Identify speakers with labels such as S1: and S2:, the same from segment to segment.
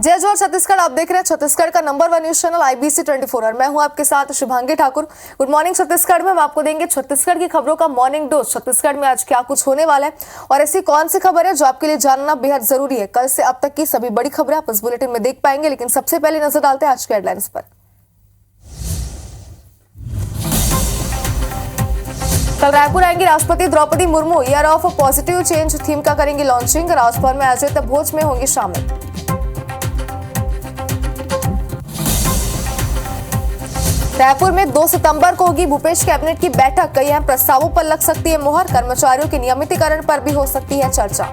S1: जय जोहर छत्तीसगढ़। आप देख रहे हैं छत्तीसगढ़ का नंबर 1 न्यूज चैनल IBC 24 और मैं हूं आपके साथ शुभांगी ठाकुर। गुड मॉर्निंग छत्तीसगढ़ में हम आपको देंगे छत्तीसगढ़ की खबरों का मॉर्निंग डोज। छत्तीसगढ़ में आज क्या कुछ होने वाला है और ऐसी कौन सी खबर है जो आपके लिए जानना बेहद जरूरी है। कल से अब तक की सभी बड़ी खबरें आप इस बुलेटिन में देख पाएंगे, लेकिन सबसे पहले नजर डालते हैं आज के हेडलाइंस पर। कल रायपुर आएंगी राष्ट्रपति Draupadi Murmu. Year of positive change theme का करेंगी लॉन्चिंग। राजभवन में आयोजित भोज में होंगी शामिल। रायपुर में 2 सितंबर को होगी भूपेश कैबिनेट की बैठक। कई अहम प्रस्तावों पर लग सकती है मुहर। कर्मचारियों के नियमितीकरण पर भी हो सकती है चर्चा।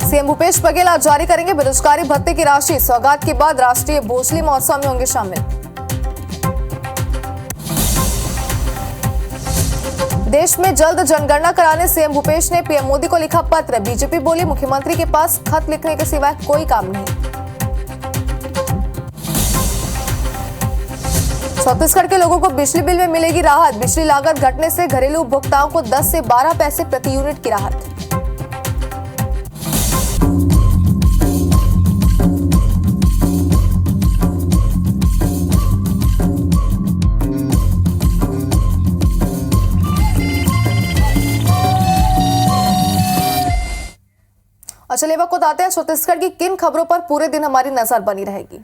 S1: सीएम भूपेश बघेल आज जारी करेंगे बेरोजगारी भत्ते की राशि। सौगात के बाद राष्ट्रीय भोजली महोत्सव में होंगे शामिल। देश में जल्द जनगणना कराने सीएम भूपेश ने पीएम मोदी को लिखा पत्र। बीजेपी बोली मुख्यमंत्री के पास खत लिखने के सिवाय कोई काम नहीं। छत्तीसगढ़ के लोगों को बिजली बिल में मिलेगी राहत। बिजली लागत घटने से घरेलू उपभोक्ताओं को 10 से 12 पैसे प्रति यूनिट की राहत। चलिए वक्त बताते हैं छत्तीसगढ़ की किन खबरों पर पूरे दिन हमारी नजर बनी रहेगी।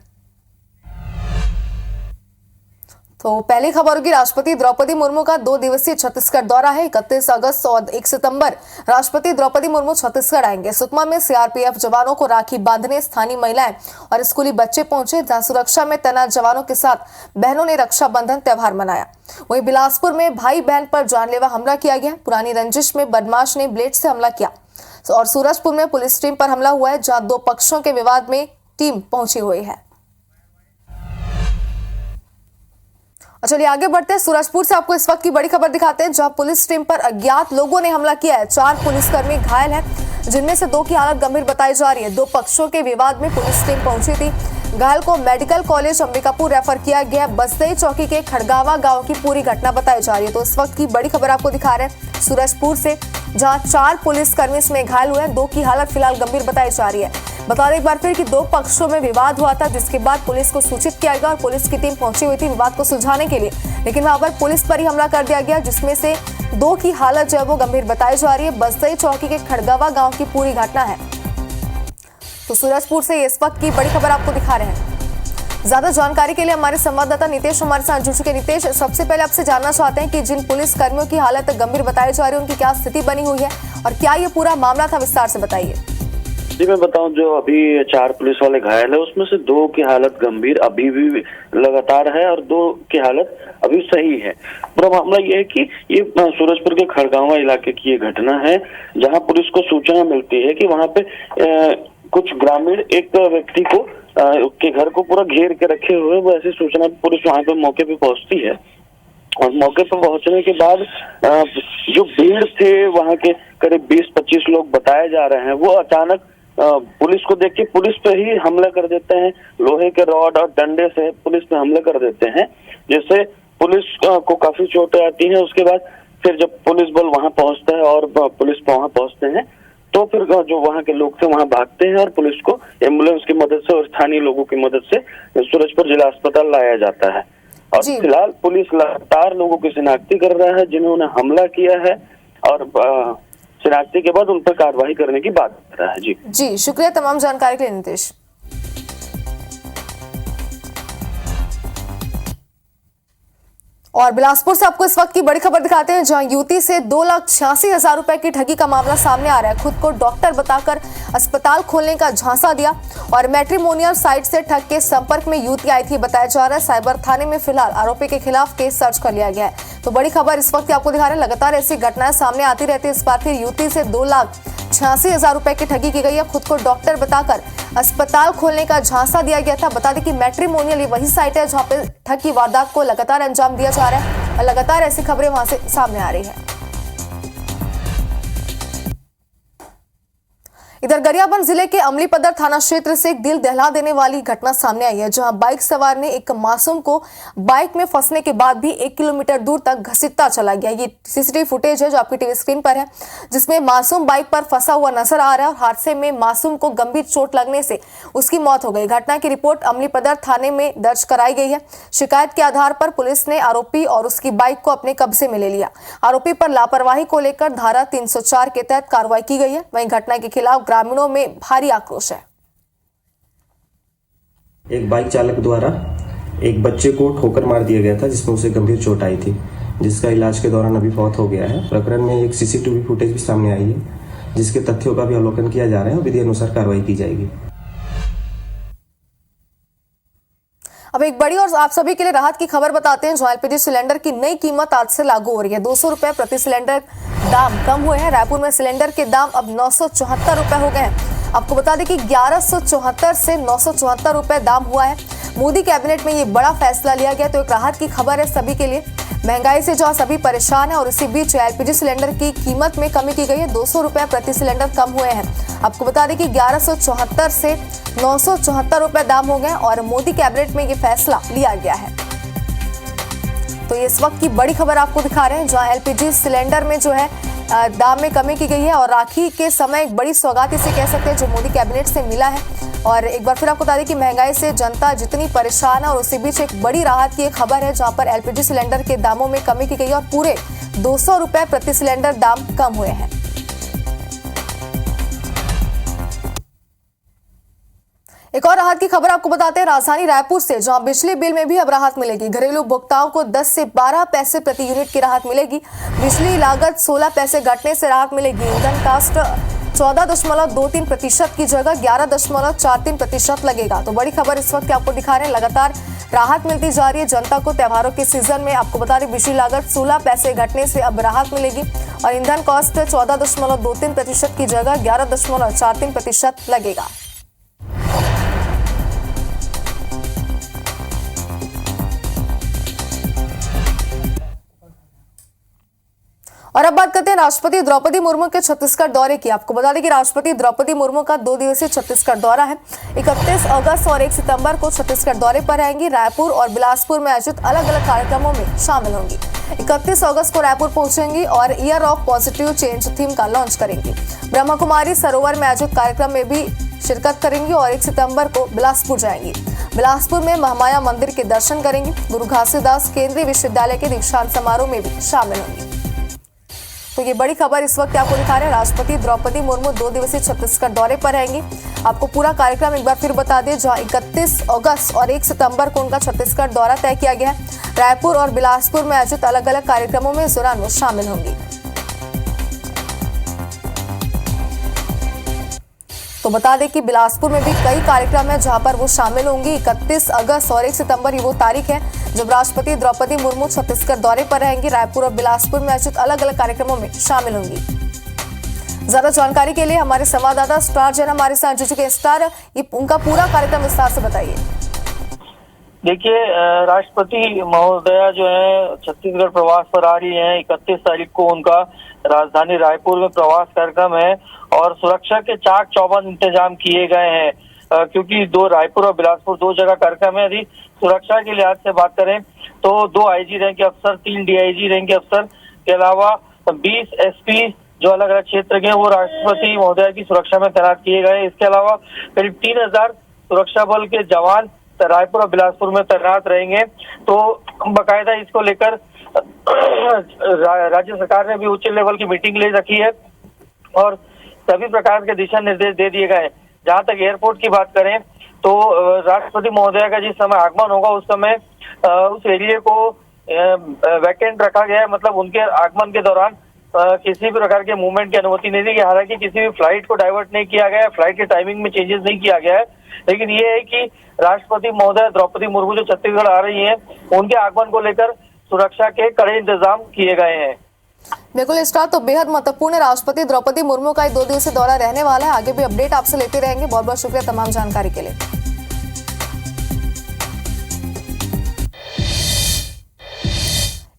S1: तो पहली खबर होगी राष्ट्रपति द्रौपदी मुर्मू का 2 दिवसीय छत्तीसगढ़ दौरा है। 31 अगस्त और 1 सितंबर राष्ट्रपति द्रौपदी मुर्मू छत्तीसगढ़ आएंगे। सुकमा में CRPF जवानों को राखी बांधने स्थानीय महिलाएं और स्कूली बच्चे पहुंचे, जहां सुरक्षा में तैनात जवानों के साथ बहनों ने रक्षाबंधन त्यौहार मनाया। वहीं बिलासपुर में भाई बहन पर जानलेवा हमला किया गया। पुरानी रंजिश में बदमाश ने ब्लेड से हमला किया और सूरजपुर में पुलिस टीम पर हमला हुआ है, जहां 2 पक्षों के विवाद में टीम पहुंची हुई है। चलिए आगे बढ़ते हैं। सूरजपुर से आपको इस वक्त की बड़ी खबर दिखाते हैं, जहां पुलिस टीम पर अज्ञात लोगों ने हमला किया है। 4 पुलिसकर्मी घायल हैं, जिनमें से 2 की हालत गंभीर बताई जा रही है। 2 पक्षों के विवाद में पुलिस टीम पहुंची थी। घायल को मेडिकल कॉलेज अंबिकापुर रेफर किया गया। बसदई चौकी के खड़गावा गांव की पूरी घटना बताई जा रही है। तो इस वक्त की बड़ी खबर आपको दिखा रहे हैं सूरजपुर से, जहां 4 पुलिसकर्मी इसमें घायल हुए हैं। 2 की हालत फिलहाल गंभीर बताई जा रही है। बता दें एक बार फिर कि 2 पक्षों में विवाद हुआ था, जिसके बाद पुलिस को सूचित किया गया और पुलिस की टीम पहुंची हुई थी विवाद को सुलझाने के लिए, लेकिन वहां पर पुलिस पर ही हमला कर दिया गया, जिसमें से 2 की हालत जो है वो गंभीर बताई जा रही है। बसदई चौकी के खड़गावा गांव की पूरी घटना है। तो सूरजपुर से इस वक्त की बड़ी खबर आपको दिखा रहे हैं। ज्यादा जानकारी के लिए हमारे संवाददाता नितेश हमारे साथ जुड़ चुके। नितेश, सबसे पहले आपसे जानना चाहते हैं कि जिन पुलिस कर्मियों की हालत गंभीर बताई जा रही है, उनकी क्या स्थिति बनी हुई है और क्या ये पूरा मामला था, विस्तार से बताइए।
S2: जी मैं बताऊं, जो अभी 4 पुलिस वाले घायल है उसमें से 2 की हालत गंभीर अभी भी लगातार है और 2 की हालत अभी सही है। पूरा मामला ये है कि ये सूरजपुर के खड़गावा इलाके की ये घटना है, जहां पुलिस को सूचना मिलती है कि वहां पे कुछ ग्रामीण एक व्यक्ति को के घर को पूरा घेर के रखे हुए। वो ऐसी सूचना पुलिस वहां पे मौके पे पहुंचती है और मौके पर पहुंचने के बाद जो भीड़ थे वहां के करीब 20-25 लोग बताए जा रहे हैं, वो अचानक पुलिस को देख के पुलिस पे ही हमला कर देते हैं। लोहे के रॉड और डंडे से पुलिस पे हमले कर देते हैं, जिससे पुलिस को काफी चोटें आती हैं। उसके बाद फिर जब पुलिस बल वहां पहुंचता है और पुलिस वहां पहुंचते हैं, तो फिर जो वहां के लोग थे वहां भागते हैं और पुलिस को एम्बुलेंस की मदद से और स्थानीय लोगों की मदद से सूरजपुर जिला अस्पताल लाया जाता है। और फिलहाल पुलिस लगातार लोगों की शिनाख्ती कर रहा है जिन्होंने हमला किया है, और शिनाख्ती के बाद उन पर कार्रवाई करने की बात कर रहा है। जी
S1: शुक्रिया तमाम जानकारी के लिए नितेश। और बिलासपुर से आपको इस वक्त की बड़ी खबर दिखाते हैं, जहां युवती से 2,86,000 रुपए की ठगी का मामला सामने आ रहा है। खुद को डॉक्टर बताकर अस्पताल खोलने का झांसा दिया और मैट्रिमोनियल साइट से ठग के संपर्क में युवती आई थी, बताया जा रहा है। साइबर थाने में फिलहाल आरोपी के खिलाफ केस दर्ज कर लिया गया है। तो बड़ी खबर इस वक्त आपको दिखा रहे हैं, लगातार ऐसी घटनाएं सामने आती रहती है। इस बार फिर युवती से 2,86,000 रुपए की ठगी की गई है। खुद को डॉक्टर बताकर अस्पताल खोलने का झांसा दिया गया था। बता दें कि मैट्रिमोनियल ये वही साइट है जहां पे ठग की वारदात को लगातार अंजाम दिया जा रहा है और लगातार ऐसी खबरें वहां से सामने आ रही है। इधर गरियाबंद जिले के अमलीपदर थाना क्षेत्र से एक दिल दहला देने वाली घटना सामने आई है, जहां बाइक सवार ने एक मासूम को बाइक में फंसने के बाद भी 1 किलोमीटर दूर तक घसीटता चला गया। ये सीसीटीवी फुटेज है जो आपकी टीवी स्क्रीन पर है, जिसमें मासूम बाइक पर फंसा हुआ नजर आ रहा है और हादसे में मासूम को गंभीर चोट लगने से उसकी मौत हो गई। घटना की रिपोर्ट अमलीपदर थाने में दर्ज कराई गई है। शिकायत के आधार पर पुलिस ने आरोपी और उसकी बाइक को अपने कब्जे में ले लिया। आरोपी पर लापरवाही को लेकर धारा 304 के तहत कार्रवाई की गई है। वहीं घटना के खिलाफ ग्रामीणों में भारी आक्रोश है।
S3: एक बाइक चालक द्वारा एक बच्चे को ठोकर मार दिया गया था, जिसमें उसे गंभीर चोट आई थी, जिसका इलाज के दौरान अभी फौत हो गया है। प्रकरण में एक सीसीटीवी फुटेज भी सामने आई है, जिसके तथ्यों का भी अवलोकन किया जा रहा है और विधि अनुसार कार्रवाई की जाएगी।
S1: अब एक बड़ी और आप सभी के लिए राहत की खबर बताते हैं, जो एलपीजी सिलेंडर की नई कीमत आज से लागू हो रही है। 200 रुपए प्रति सिलेंडर दाम कम हुए हैं। रायपुर में सिलेंडर के दाम अब 974 रुपए हो गए हैं। आपको बता दें कि 1174 से 974 रुपए दाम हुआ है। मोदी कैबिनेट में ये बड़ा फैसला लिया गया, तो एक राहत की खबर है सभी के लिए। महंगाई से जो सभी परेशान है और इसी बीच एलपीजी सिलेंडर की कीमत में कमी की गई है। 200 रुपए प्रति सिलेंडर कम हुए हैं। आपको बता दें कि 1174 से 974 रुपए दाम हो गए और मोदी कैबिनेट में ये फैसला लिया गया है। तो ये इस वक्त की बड़ी खबर आपको दिखा रहे हैं, जहां एलपीजी सिलेंडर में जो है दाम में कमी की गई है और राखी के समय एक बड़ी सौगात इसे कह सकते हैं जो मोदी कैबिनेट से मिला है। और एक बार फिर आपको बता दें कि महंगाई से जनता जितनी परेशान है और उसी बीच एक बड़ी राहत की एक खबर है, जहां पर एलपीजी सिलेंडर के दामों में कमी की गई है और पूरे 200 रुपए प्रति सिलेंडर दाम कम हुए हैं। एक और राहत की खबर आपको बताते हैं राजधानी रायपुर से, जहां बिजली बिल में भी अब राहत मिलेगी। घरेलू उपभोक्ताओं को 10 से 12 पैसे प्रति यूनिट की राहत मिलेगी। बिजली लागत 16 पैसे घटने से राहत मिलेगी। ईंधन कास्ट 14.23% की जगह 11.43% लगेगा। तो बड़ी खबर इस वक्त आपको दिखा रहे हैं, लगातार राहत मिलती जा रही है जनता को त्योहारों के सीजन में। आपको बता दें बिजली लागत 16 पैसे घटने से अब राहत मिलेगी और ईंधन कॉस्ट 14.23% की जगह 11.43% लगेगा। और अब बात करते हैं राष्ट्रपति द्रौपदी मुर्मू के छत्तीसगढ़ दौरे की। आपको बता दें कि राष्ट्रपति द्रौपदी मुर्मू का 2 दिवसीय छत्तीसगढ़ दौरा है। 31 अगस्त और 1 सितंबर को छत्तीसगढ़ दौरे पर आएंगी। रायपुर और बिलासपुर में आयोजित अलग अलग कार्यक्रमों में शामिल होंगी। 31 अगस्त को रायपुर पहुंचेंगी और year of positive change theme का लॉन्च करेंगी। ब्रह्मा कुमारी सरोवर में आयोजित कार्यक्रम में भी शिरकत करेंगी और 1 सितंबर को बिलासपुर जाएंगी। बिलासपुर में महामाया मंदिर के दर्शन करेंगी। गुरु घासीदास केंद्रीय विश्वविद्यालय के दीक्षांत समारोह में भी शामिल होंगी। तो ये बड़ी खबर इस वक्त आपको दिखा रहे हैं, राष्ट्रपति द्रौपदी मुर्मू 2 दिवसीय छत्तीसगढ़ दौरे पर रहेंगी। आपको पूरा कार्यक्रम एक बार फिर बता दें, जहां 31 अगस्त और 1 सितंबर को उनका छत्तीसगढ़ दौरा तय किया गया है। रायपुर और बिलासपुर में आयोजित अलग अलग कार्यक्रमों में इस दौरान वो शामिल होंगी। तो बता दें कि बिलासपुर में भी कई कार्यक्रम है जहां पर वो शामिल होंगी। 31 अगस्त और 1 सितंबर ये वो तारीख है जब राष्ट्रपति द्रौपदी मुर्मू छत्तीसगढ़ दौरे पर रहेंगी। रायपुर और बिलासपुर में आयोजित अलग अलग कार्यक्रमों में शामिल होंगी। ज्यादा जानकारी के लिए हमारे संवाददाता स्टार जैन हमारे साथ जुड़ चुके हैं। स्टार, ये उनका पूरा कार्यक्रम विस्तार से बताइए।
S4: देखिए, राष्ट्रपति महोदया जो है छत्तीसगढ़ प्रवास पर आ रही हैं। 31 तारीख को उनका राजधानी रायपुर में प्रवास कार्यक्रम है और सुरक्षा के चाक चौबंद इंतजाम किए गए हैं, क्योंकि 2 रायपुर और बिलासपुर 2 जगह कार्यक्रम है। यदि सुरक्षा के लिहाज से बात करें तो 2 आईजी रैंक के अफसर, 3 डीआईजी रैंक के अफसर के अलावा 20 एसपी जो अलग अलग क्षेत्र के हैं वो राष्ट्रपति महोदया की सुरक्षा में तैनात किए गए। इसके अलावा करीब 3000 सुरक्षा बल के जवान रायपुर और बिलासपुर में तैनात रहेंगे। तो बाकायदा इसको लेकर राज्य सरकार ने भी उच्च लेवल की मीटिंग ले रखी है और सभी प्रकार के दिशा निर्देश दे दिए गए हैं। जहां तक एयरपोर्ट की बात करें तो राष्ट्रपति महोदया का जिस समय आगमन होगा उस समय उस एरिया को वैकेंट रखा गया है। मतलब उनके आगमन के दौरान किसी भी प्रकार के मूवमेंट की अनुमति नहीं दी गई। हालांकि किसी भी फ्लाइट को डाइवर्ट नहीं किया गया है, फ्लाइट के टाइमिंग में चेंजेस नहीं किया गया है, लेकिन ये है कि राष्ट्रपति महोदया द्रौपदी मुर्मू जो छत्तीसगढ़ आ रही हैं उनके आगमन को लेकर सुरक्षा के कड़े इंतजाम किए गए हैं।
S1: बिल्कुल स्टार, तो बेहद महत्वपूर्ण राष्ट्रपति द्रौपदी मुर्मू का 2 दिवसीय दौरा रहने वाला है। आगे भी अपडेट आपसे लेते रहेंगे। बहुत बहुत शुक्रिया तमाम जानकारी के लिए।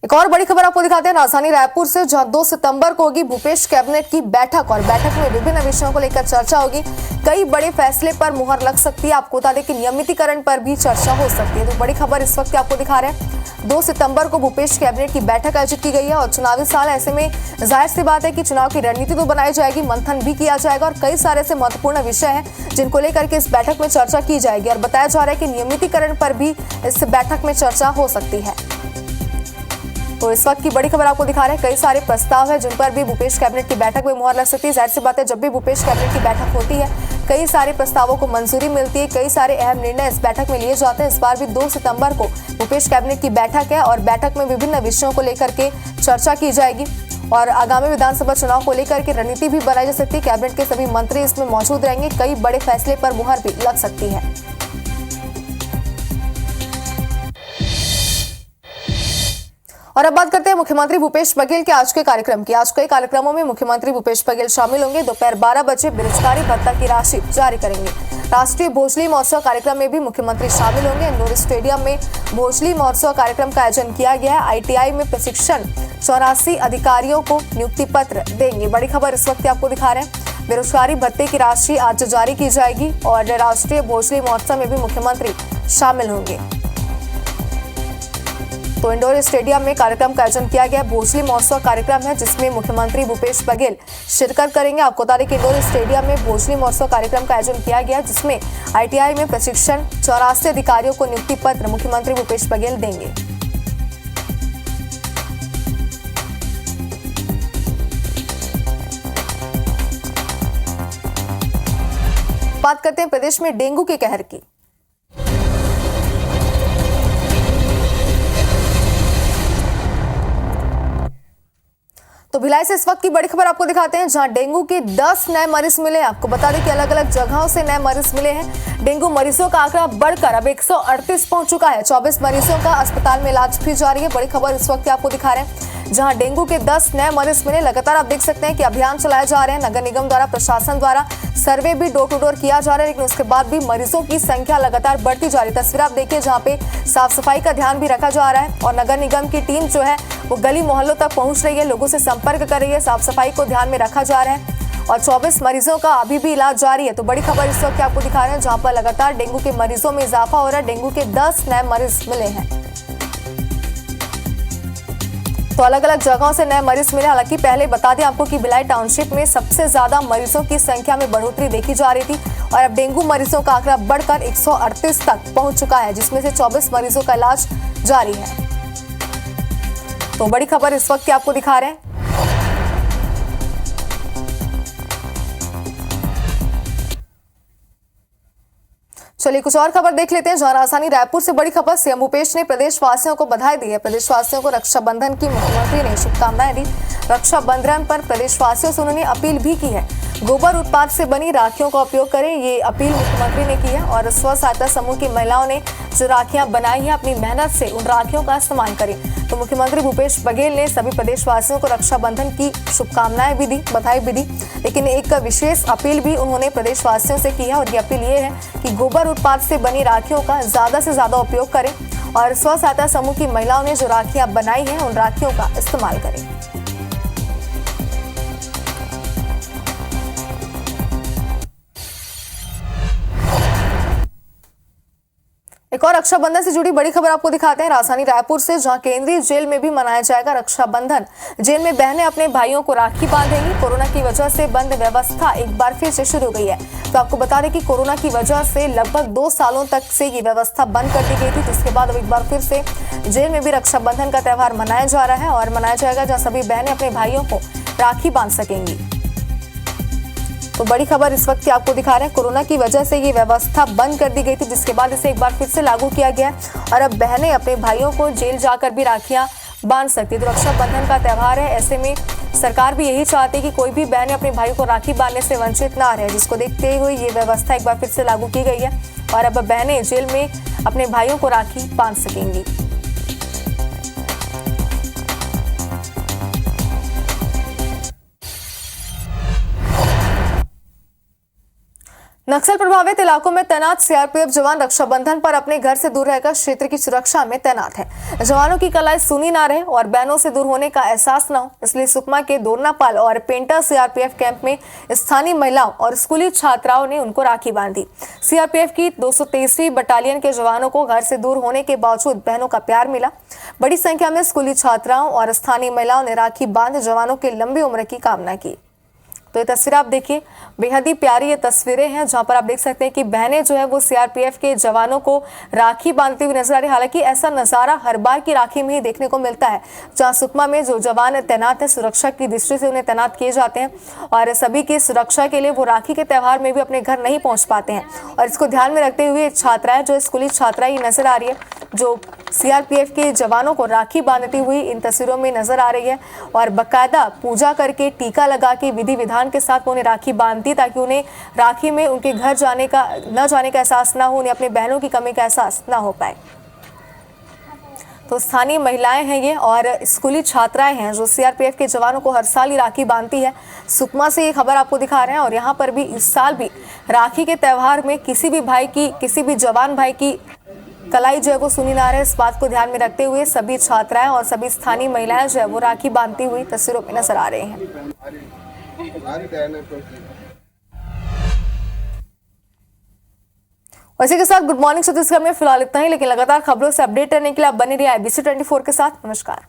S1: एक और बड़ी खबर आपको दिखाते हैं राजधानी रायपुर से, जहां 2 सितंबर को होगी भूपेश कैबिनेट की बैठक और बैठक में विभिन्न विषयों को लेकर चर्चा होगी। कई बड़े फैसले पर मुहर लग सकती है। आपको बता दें कि नियमितीकरण पर भी चर्चा हो सकती है। तो बड़ी खबर इस वक्त आपको दिखा रहे हैं, 2 सितंबर को भूपेश कैबिनेट की बैठक आयोजित की गई है और चुनावी साल, ऐसे में जाहिर सी बात है कि चुनाव की रणनीति तो बनाई जाएगी, मंथन भी किया जाएगा और कई सारे ऐसे महत्वपूर्ण विषय हैं जिनको लेकर के इस बैठक में चर्चा की जाएगी और बताया जा रहा है कि नियमितीकरण पर भी इस बैठक में चर्चा हो सकती है। तो इस वक्त की बड़ी खबर आपको दिखा रहे हैं, कई सारे प्रस्ताव है जिन पर भी भूपेश कैबिनेट की बैठक में मुहर लग सकती है। जाहिर सी बात है, जब भी भूपेश कैबिनेट की बैठक होती है कई सारे प्रस्तावों को मंजूरी मिलती है, कई सारे अहम निर्णय इस बैठक में लिए जाते हैं। इस बार भी 2 सितंबर को भूपेश कैबिनेट की बैठक है और बैठक में विभिन्न विषयों को लेकर के चर्चा की जाएगी और आगामी विधानसभा चुनाव को लेकर के रणनीति भी बनाई जा सकती है। कैबिनेट के सभी मंत्री इसमें मौजूद रहेंगे, कई बड़े फैसले पर मुहर भी लग सकती है। और अब बात करते हैं मुख्यमंत्री भूपेश बघेल के आज के कार्यक्रम की। आज कई कार्यक्रमों में मुख्यमंत्री भूपेश बघेल शामिल होंगे। दोपहर 12 बजे बेरोजगारी भत्ता की राशि जारी करेंगे। राष्ट्रीय भोजली महोत्सव कार्यक्रम में भी मुख्यमंत्री शामिल होंगे। इंदौर स्टेडियम में भोजली महोत्सव कार्यक्रम का आयोजन किया गया है। ITI में प्रशिक्षण 84 अधिकारियों को नियुक्ति पत्र देंगे। बड़ी खबर इस वक्त आपको दिखा रहे हैं, बेरोजगारी भत्ते की राशि आज जारी की जाएगी और राष्ट्रीय भोजली महोत्सव में भी मुख्यमंत्री शामिल होंगे। तो इंडोर स्टेडियम में कार्यक्रम का आयोजन किया गया। भोजली महोत्सव कार्यक्रम है जिसमें मुख्यमंत्री भूपेश बघेल शिरकत करेंगे। आपको बता दें कि इंडोर स्टेडियम में भोजली महोत्सव कार्यक्रम का आयोजन किया गया जिसमें ITI में प्रशिक्षण 84 अधिकारियों को नियुक्ति पत्र मुख्यमंत्री भूपेश बघेल देंगे। बात करते हैं प्रदेश में डेंगू के कहर की। तो भिलाई से इस वक्त की बड़ी खबर आपको दिखाते हैं, जहां डेंगू के 10 नए मरीज मिले। आपको बता दें कि अलग अलग जगहों से नए मरीज मिले हैं। डेंगू मरीजों का आंकड़ा बढ़कर अब 138 पहुंच चुका है। 24 मरीजों का अस्पताल में इलाज भी जारी है। बड़ी खबर इस वक्त आपको दिखा रहे हैं, जहां डेंगू के 10 नए मरीज मिले। लगातार आप देख सकते हैं कि अभियान चलाए जा रहे हैं। नगर निगम द्वारा, प्रशासन द्वारा सर्वे भी डोर टू डोर किया जा रहा है, लेकिन उसके बाद भी मरीजों की संख्या लगातार बढ़ती जा रही है। तस्वीर आप देखिए, जहाँ पे साफ सफाई का ध्यान भी रखा जा रहा है और नगर निगम की टीम जो है वो गली मोहल्लों तक पहुंच रही है, लोगों से संपर्क कर रही है, साफ सफाई को ध्यान में रखा जा रहा है और 24 मरीजों का अभी भी इलाज जारी है। तो बड़ी खबर इस वक्त आपको दिखा रहे हैं, जहां पर लगातार डेंगू के मरीजों में इजाफा हो रहा है। डेंगू के 10 नए मरीज मिले हैं। तो अलग अलग जगहों से नए मरीज मिले। हालांकि पहले बता दें आपको कि भिलाई टाउनशिप में सबसे ज्यादा मरीजों की संख्या में बढ़ोतरी देखी जा रही थी और अब डेंगू मरीजों का आंकड़ा बढ़कर 138 तक पहुंच चुका है, जिसमें से 24 मरीजों का इलाज जारी है। तो बड़ी खबर इस वक्त आपको दिखा रहे हैं। चलिए कुछ और खबर देख लेते हैं, जहां राजधानी रायपुर से बड़ी खबर, सीएम भूपेश ने प्रदेशवासियों को बधाई दी है। प्रदेशवासियों को रक्षाबंधन की मुख्यमंत्री ने शुभकामनाएं दी। रक्षाबंधन पर प्रदेशवासियों से उन्होंने अपील भी की है, गोबर उत्पाद से बनी राखियों का उपयोग करें। ये अपील मुख्यमंत्री ने की है और स्व सहायता समूह की महिलाओं ने जो राखियां बनाई हैं, अपनी मेहनत से उन राखियों का इस्तेमाल करें। तो मुख्यमंत्री भूपेश बघेल ने सभी प्रदेशवासियों को रक्षाबंधन की शुभकामनाएं भी दी, बधाई भी दी, लेकिन एक विशेष अपील भी उन्होंने प्रदेशवासियों से की है और ये अपील ये है कि गोबर उत्पाद से बनी राखियों का ज्यादा से ज्यादा उपयोग करें और स्व सहायता समूह की महिलाओं ने जो राखियां बनाई हैं उन राखियों का इस्तेमाल करें। एक और रक्षाबंधन से जुड़ी बड़ी खबर आपको दिखाते हैं राजधानी रायपुर से, जहां केंद्रीय जेल में भी मनाया जाएगा रक्षाबंधन। जेल में बहनें अपने भाइयों को राखी बांधेंगी। कोरोना की वजह से बंद व्यवस्था एक बार फिर से शुरू हो गई है। तो आपको बता दें कि कोरोना की वजह से लगभग 2 सालों तक से ये व्यवस्था बंद कर दी गई थी, जिसके बाद अब एक बार फिर से जेल में भी रक्षाबंधन का त्यौहार मनाया जा रहा है और मनाया जाएगा, जहाँ सभी बहनें अपने भाइयों को राखी बांध सकेंगी। तो बड़ी खबर इस वक्त आपको दिखा रहे हैं, कोरोना की वजह से ये व्यवस्था बंद कर दी गई थी, जिसके बाद इसे एक बार फिर से लागू किया गया और अब बहनें अपने भाइयों को जेल जाकर भी राखियां बांध सकती है। तो रक्षाबंधन का त्यौहार है, ऐसे में सरकार भी यही चाहती है कि कोई भी बहनें अपने भाई को राखी बांधने से वंचित ना रहे, जिसको देखते हुए ये व्यवस्था एक बार फिर से लागू की गई है और अब बहनें जेल में अपने भाइयों को राखी बांध सकेंगी। नक्सल प्रभावित इलाकों में तैनात सीआरपीएफ जवान रक्षाबंधन पर अपने घर से दूर रहकर क्षेत्र की सुरक्षा में तैनात हैं। जवानों की कलाई सुनी ना रहे और बहनों से दूर होने का एहसास न हो, इसलिए सुकमा के दोरनापाल और पेंटा सीआरपीएफ कैंप में स्थानीय महिलाओं और स्कूली छात्राओं ने उनको राखी बांधी। सीआरपीएफ की 223वीं बटालियन के जवानों को घर से दूर होने के बावजूद बहनों का प्यार मिला। बड़ी संख्या में स्कूली छात्राओं और स्थानीय महिलाओं ने राखी बांध जवानों की लंबी उम्र की कामना की। तो ये तस्वीर आप देखिए, बेहद ही प्यारी ये तस्वीरें हैं जहां पर आप देख सकते हैं कि बहनें जो है वो सीआरपीएफ के जवानों को राखी बांधती हुई नजर आ रही है। हालांकि ऐसा नजारा हर बार की राखी में ही देखने को मिलता है, जहां सुकमा में जो जवान तैनात है सुरक्षा की दृष्टि से उन्हें तैनात किए जाते हैं और सभी की सुरक्षा के लिए वो राखी के त्यौहार में भी अपने घर नहीं पहुंच पाते हैं। और इसको ध्यान में रखते हुए छात्राएं जो स्कूली छात्राएं नजर आ रही है जो सीआरपीएफ के जवानों को राखी बांधती हुई इन तस्वीरों में नजर आ रही है और बाकायदा पूजा करके टीका लगा के विधि विधान के साथ उन्हें राखी बांधती ताकि उन्हें राखी में उनके घर जाने का एहसास ना हो, उन्हें अपनी बहनों की कमी का एहसास ना हो पाए। तो स्थानीय महिलाएं हैं ये और स्कूली छात्राएं हैं जो सीआरपीएफ के जवानों को हर साल ही राखी बांधती है। सुकमा से ये खबर आपको दिखा रहे हैं और यहाँ पर भी इस साल भी राखी के त्यौहार में किसी भी जवान भाई की कलाई जो है वो सुनी ना रहे, इस बात को ध्यान में रखते हुए सभी छात्राएं और सभी स्थानीय महिलाएं जो है वो राखी बांधती हुई तस्वीरों में नजर आ रही हैं। इसी के साथ गुड मॉर्निंग छत्तीसगढ़ में फिलहाल इतना ही, लेकिन लगातार खबरों से अपडेट रहने के लिए आप बने रहिए IBC 24 के साथ। नमस्कार।